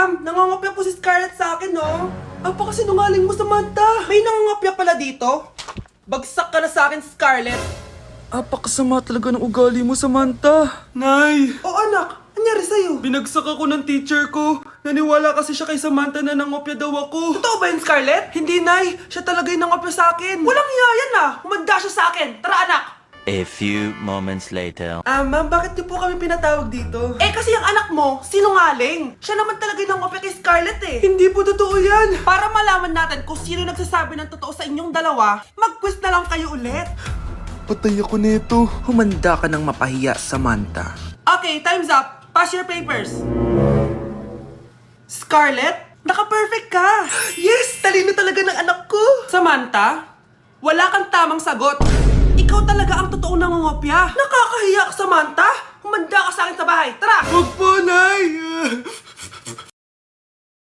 Ma'am, nangangopya po si Scarlett sa akin, no? Apakasinungaling mo, Samantha. May nangangopya pala dito? Bagsak ka na sa akin, Scarlett. Apakasama talaga ng ugali mo, Samantha. Nay! O anak, anyari sa'yo? Binagsak ako ng teacher ko. Naniwala kasi siya kay Samantha na nangopya daw ako. Totoo ba yun, Scarlett? Hindi, Nay. Siya talaga yung nangopya sa akin. Walang iya yan ah! Humanda siya sa akin! Tara, anak! A few moments later. Ma'am, bakit niyo po kami pinatawag dito? Eh kasi yung anak mo, sinungaling. Siya naman talaga yung nangopya kay Scarlett eh. Hindi po totoo yan. Para malaman natin kung sino nagsasabi ng totoo sa inyong dalawa, mag-quiz na lang kayo ulit. Patay ako nito. Humanda ka ng mapahiya, Samantha. Okay, time's up. Pass your papers. Scarlett, naka-perfect ka. Yes! Talino talaga ng anak ko. Samantha, wala kang tamang sagot. Ikaw talaga ang totoong nangungopya. Nakakahiya ka, Samantha. Humanda ka sa akin sa bahay. Tara! Huwag po, Nay.